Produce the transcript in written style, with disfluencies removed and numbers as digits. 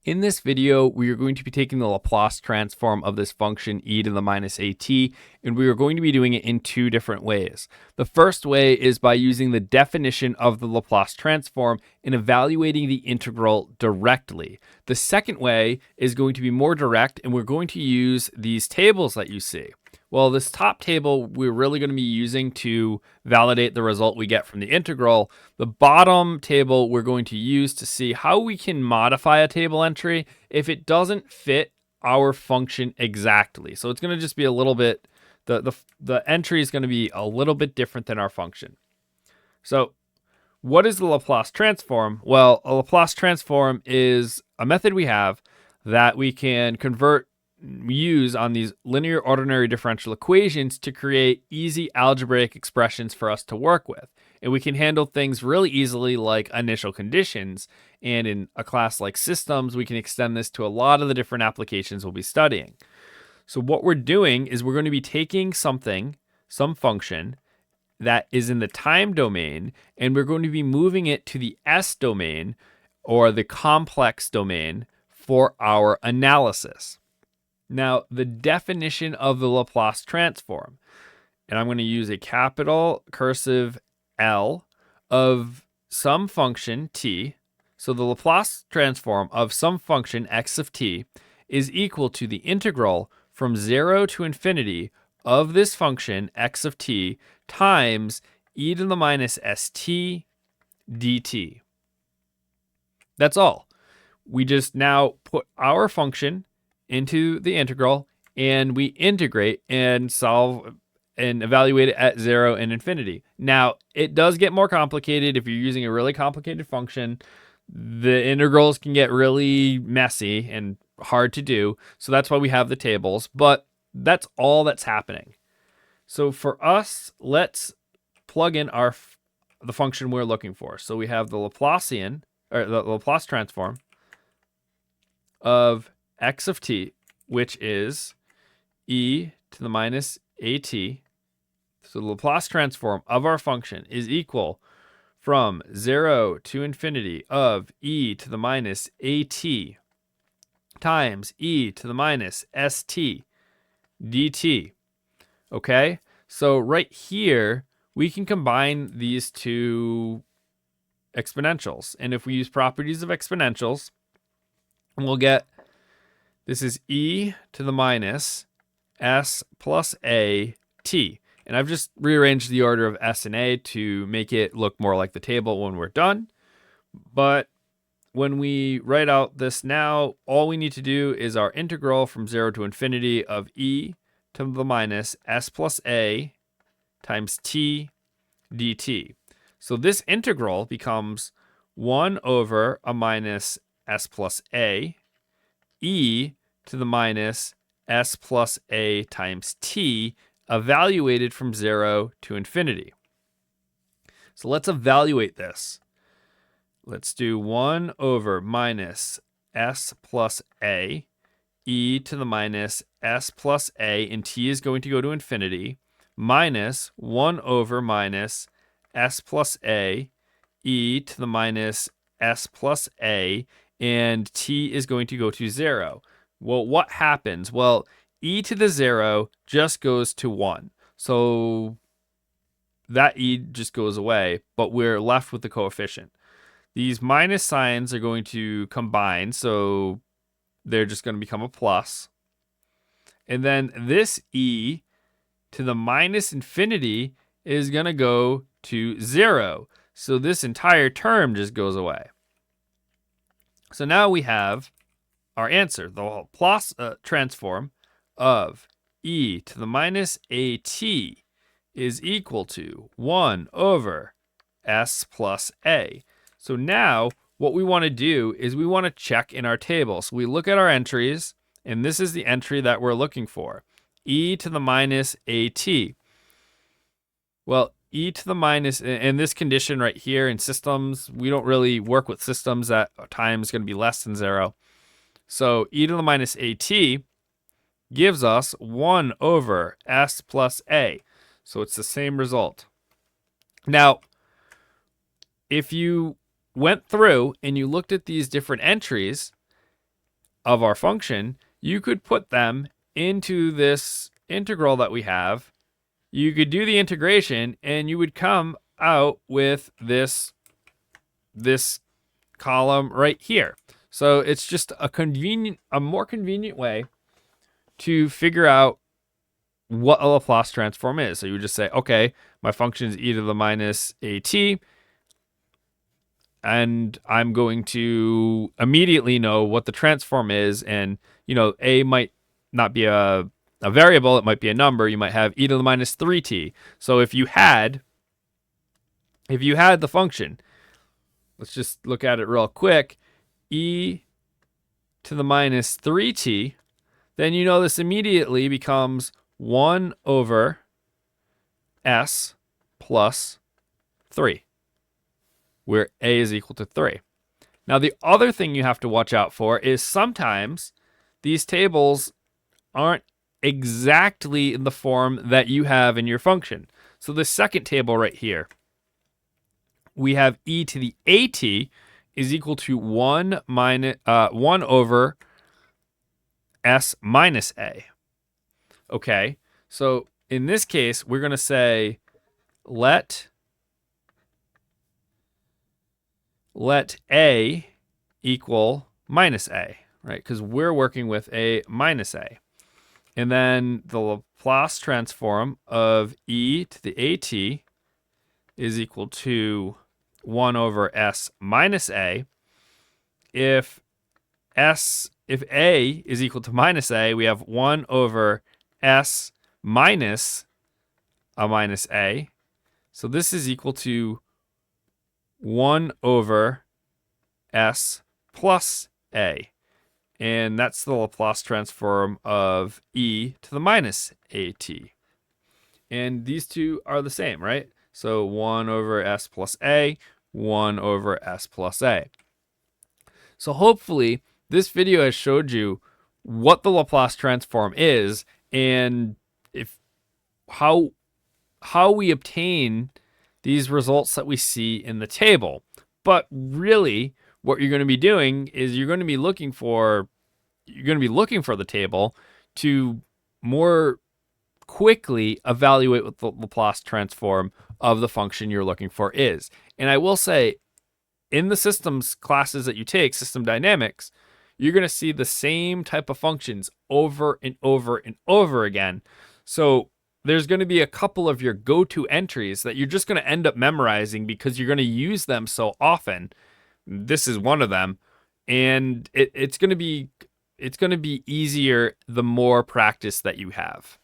In this video, we are going to be taking the Laplace transform of this function e to the minus at, and we are going to be doing it in two different ways. The first way is by using the definition of the Laplace transform and evaluating the integral directly. The second way is going to be more direct, and we're going to use these tables that you see. Well, this top table we're really going to be using to validate the result we get from the integral. The bottom table we're going to use to see how we can modify a table entry if it doesn't fit our function exactly. So it's going to just be a little bit, the entry is going to be a little bit different than our function. So what is the Laplace transform? Well, a Laplace transform is a method we have that we can use on these linear ordinary differential equations to create easy algebraic expressions for us to work with. And we can handle things really easily like initial conditions. And in a class like systems, we can extend this to a lot of the different applications we'll be studying. So what we're doing is we're going to be taking some function that is in the time domain, and we're going to be moving it to the S domain or the complex domain for our analysis. Now, the definition of the Laplace transform, and I'm going to use a capital cursive L of some function t. So the Laplace transform of some function x of t is equal to the integral from 0 to infinity of this function x of t times e to the minus st dt. That's all. We just now put our function into the integral, and we integrate and solve and evaluate it at 0 and infinity. Now, it does get more complicated if you're using a really complicated function. The integrals can get really messy and hard to do, so that's why we have the tables, but that's all that's happening. So for us, let's plug in the function we're looking for. So we have the Laplacian, or the Laplace transform of x of t, which is e to the minus at. So the Laplace transform of our function is equal from 0 to infinity of e to the minus at times e to the minus st dt. Okay, so right here, we can combine these two exponentials. And if we use properties of exponentials, we'll get, this is e to the minus s plus a t. And I've just rearranged the order of s and a to make it look more like the table when we're done. But when we write out this now, all we need to do is our integral from 0 to infinity of e to the minus s plus a times t dt. So this integral becomes 1 over a minus s plus a e to the minus s plus a times t evaluated from 0 to infinity. So let's evaluate this. Let's do 1 over minus s plus a e to the minus s plus a, and t is going to go to infinity, minus 1 over minus s plus a e to the minus s plus a, and t is going to go to 0. Well, what happens? Well, e to the 0 just goes to 1. So that e just goes away, but we're left with the coefficient. These minus signs are going to combine, so they're just going to become a plus. And then this e to the minus infinity is going to go to 0. So this entire term just goes away. So now we have our answer, the Laplace transform of e to the minus at is equal to 1 over s plus a. So now what we want to do is we want to check in our table. So we look at our entries, and this is the entry that we're looking for, e to the minus at. Well, e to the minus, in this condition right here in systems, we don't really work with systems that time is going to be less than 0. So e to the minus at gives us 1 over s plus a. So it's the same result. Now, if you went through and you looked at these different entries, of our function, you could put them into this integral that we have. You could do the integration and you would come out with this column right here. So it's just a more convenient way to figure out what a Laplace transform is. So you would just say, okay, my function is e to the minus at, and I'm going to immediately know what the transform is. And, a might not be a variable, it might be a number. You might have e to the minus 3t. So if you had the function, let's just look at it real quick, e to the minus 3t, then this immediately becomes 1 over s plus 3, where a is equal to 3. Now, the other thing you have to watch out for is sometimes these tables aren't exactly in the form that you have in your function. So the second table right here, we have e to the at is equal to 1 over s minus a. Okay, so in this case, we're going to say let a equal minus a, right? Because we're working with a minus a. And then the Laplace transform of e to the at is equal to 1 over s minus a. If a is equal to minus a, we have 1 over s minus a minus a. So this is equal to 1 over s plus a. And that's the Laplace transform of e to the minus at. And these two are the same, right? So 1 over s plus a, 1 over s plus a. So hopefully this video has showed you what the Laplace transform is and how we obtain these results that we see in the table. But really, what you're going to be doing is you're going to be looking for the table to more quickly evaluate what the Laplace transform of the function you're looking for is. And I will say, in the systems classes that you take, system dynamics, you're going to see the same type of functions over and over and over again. So there's going to be a couple of your go-to entries that you're just going to end up memorizing because you're going to use them so often. This is one of them, and it's going to be easier the more practice that you have.